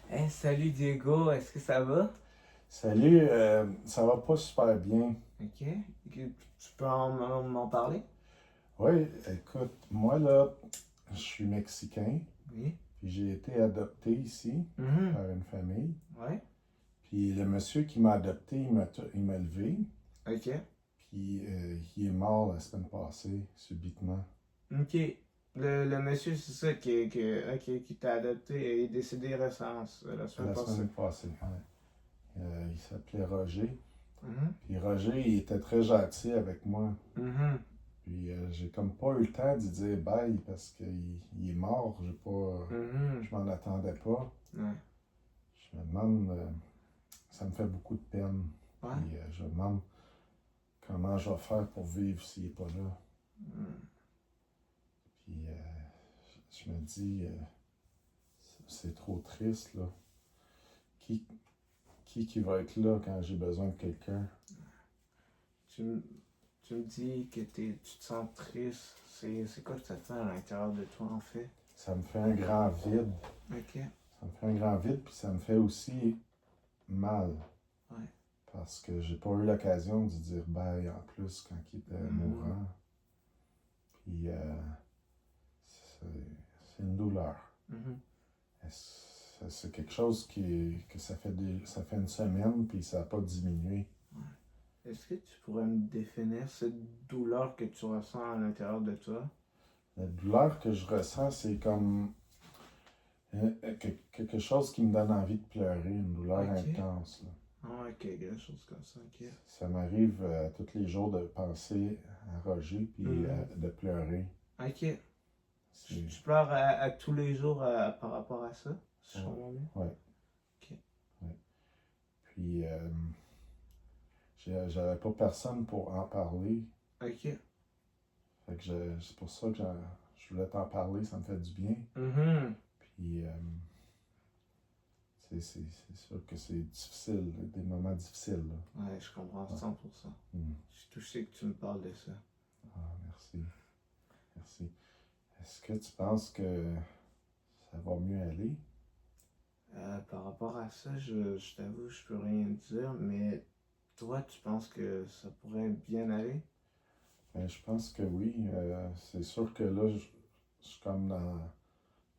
Hey, salut Diego, est-ce que ça va? Salut, ça va pas super bien. Ok, tu peux m'en parler? Oui, écoute, moi là, je suis mexicain, Oui. puis j'ai été adopté ici Mhm. par une famille. Ouais. Puis le monsieur qui m'a adopté, il m'a élevé, Ok. puis il est mort la semaine passée, subitement, Ok. Le monsieur, c'est ça qui t'a adopté et est décédé récemment, la semaine la passée. semaine passée. Ouais. Il s'appelait Roger. Mhm. Puis Roger, il était très gentil avec moi. Mhm. Puis j'ai comme pas eu le temps d'y dire bye parce qu'il est mort. J'ai pas, Mhm. je m'en attendais pas. Ouais. Je me demande, ça me fait beaucoup de peine. Ouais. Puis je me demande comment je vais faire pour vivre s'il n'est pas là. Mhm. Puis je me dis, c'est trop triste, là. Qui, qui va être là quand j'ai besoin de quelqu'un? Tu, m- tu me dis que tu te sens triste. C'est quoi que ça fait à l'intérieur de toi, en fait? Ça me fait un grand vide. Ok. Ça me fait un grand vide, puis ça me fait aussi mal. Ouais. Parce que j'ai pas eu l'occasion de dire bye en plus quand il était Mhm. mourant. Puis c'est c'est une douleur. Mhm. C'est quelque chose que ça fait une semaine puis ça n'a pas diminué. Est-ce que tu pourrais me définir cette douleur que tu ressens à l'intérieur de toi? La douleur que je ressens, c'est comme quelque chose qui me donne envie de pleurer, une douleur Ok. intense. Là. Ah, ok, quelque chose comme ça, ok. Ça m'arrive tous les jours de penser à Roger puis Mhm. de pleurer. Ok. C'est, Tu pleures à tous les jours par rapport à ça? Si je ouais, comprends bien? ouais, Ok. ouais. Puis j'avais pas personne pour en parler. Ok. Fait que c'est pour ça que je voulais t'en parler, ça me fait du bien. Mhm. Puis c'est sûr que c'est difficile, des moments difficiles. Là. Ouais, je comprends Ouais. 100%. Mm. Je suis touché que tu me parles de ça. Ah, merci. Merci. Est-ce que tu penses que ça va mieux aller? Par rapport à ça, je t'avoue, je peux rien dire, mais toi, tu penses que ça pourrait bien aller? Ben, je pense que oui. C'est sûr que là, je suis comme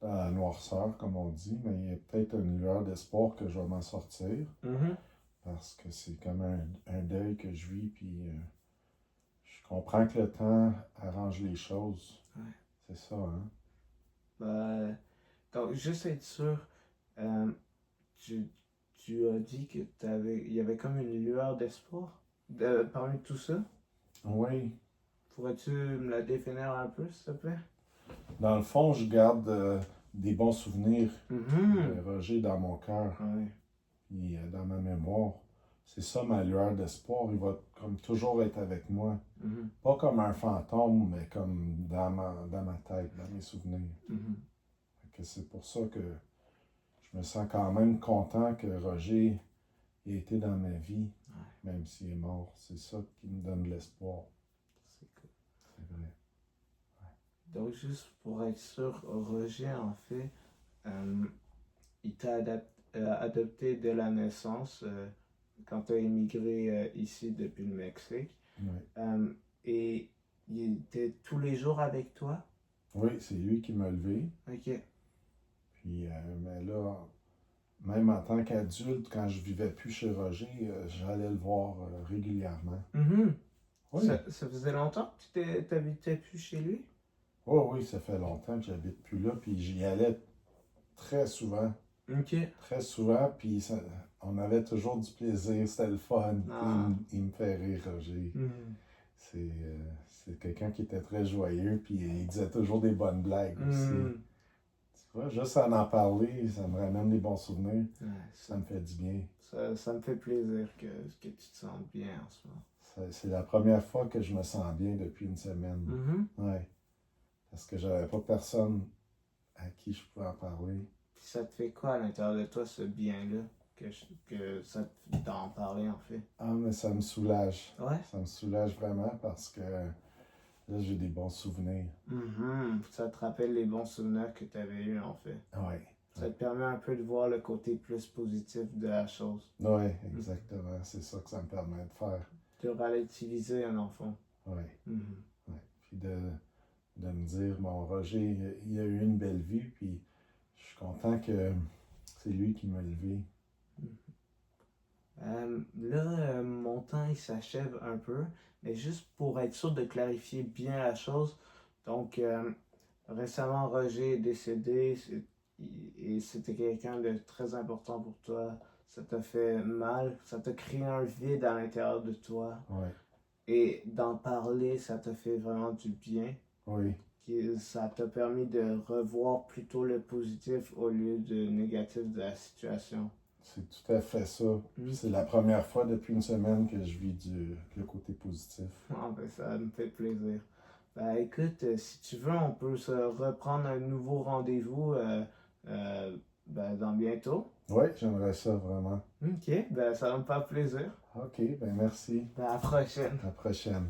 dans la noirceur, comme on dit, mais il y a peut-être une lueur d'espoir que je vais m'en sortir. Mhm. Parce que c'est comme un deuil que je vis, puis je comprends que le temps arrange les choses. Ouais. C'est ça, hein? Bah, donc, juste être sûr, euh, tu, tu as dit que il y avait comme une lueur d'espoir parmi tout ça. Oui. Pourrais-tu me la définir un peu, s'il te plaît? Dans le fond, je garde des bons souvenirs de Mhm. Roger dans mon cœur Ouais. et dans ma mémoire. C'est ça ma lueur d'espoir. Il va comme toujours être avec moi. Mhm. Pas comme un fantôme, mais comme dans ma tête, dans mes souvenirs. Mhm. Fait que c'est pour ça que je me sens quand même content que Roger ait été dans ma vie, Ouais, même s'il est mort. C'est ça qui me donne de l'espoir. c'est cool. C'est vrai. Donc, juste pour être sûr, Roger, en fait, euh, il t'a adopté dès la naissance quand tu as immigré ici depuis le Mexique. Ouais. Euh, et il était tous les jours avec toi? Oui, c'est lui qui m'a levé. Ok. Puis, mais là, même en tant qu'adulte, quand je vivais plus chez Roger, j'allais le voir régulièrement. Mhm. Oui, Ça faisait longtemps que tu t'habitais plus chez lui? oh, oui, ça fait longtemps que j'habite plus là, puis j'y allais très souvent, Ok. très souvent, puis on avait toujours du plaisir, c'était le fun. Ah. Il me fait rire, Roger. Mhm. C'est quelqu'un qui était très joyeux, puis il disait toujours des bonnes blagues aussi. Mhm. Tu vois, juste en parler, ça me ramène des bons souvenirs, Ouais, ça me fait du bien. ça me fait plaisir que tu te sentes bien en ce moment. C'est la première fois que je me sens bien depuis une semaine. Mhm. Ouais, parce que j'avais pas personne à qui je pouvais en parler. Puis ça te fait quoi à l'intérieur de toi, ce bien-là, que ça t'en parler en fait? Ah, mais ça me soulage. Ouais. Ça me soulage vraiment parce que là, j'ai des bons souvenirs. Mhm. Ça te rappelle les bons souvenirs que tu avais eus en fait. Ouais, Ça te permet un peu de voir le côté plus positif de la chose. Oui, exactement. C'est ça que ça me permet de faire. De relativiser un enfant. Oui. Mhm. Ouais. Puis de me dire, bon, Roger, il a eu une belle vie, puis je suis content que c'est lui qui m'a élevé. Là, mon temps il s'achève un peu, mais juste pour être sûr de clarifier bien la chose, donc récemment Roger est décédé et c'était quelqu'un de très important pour toi. Ça t'a fait mal, ça t'a créé un vide à l'intérieur de toi. Oui, Et d'en parler, ça t'a fait vraiment du bien. oui, Ça t'a permis de revoir plutôt le positif au lieu du négatif de la situation. c'est tout à fait ça. Puis c'est la première fois depuis une semaine que je vis le côté positif. Ah, ben, ça me fait plaisir. Ben, écoute, si tu veux, on peut se reprendre un nouveau rendez-vous dans bientôt. Oui, j'aimerais ça vraiment. Ok, ben ça va me faire plaisir. OK, ben merci. Ben, à la prochaine. À la prochaine.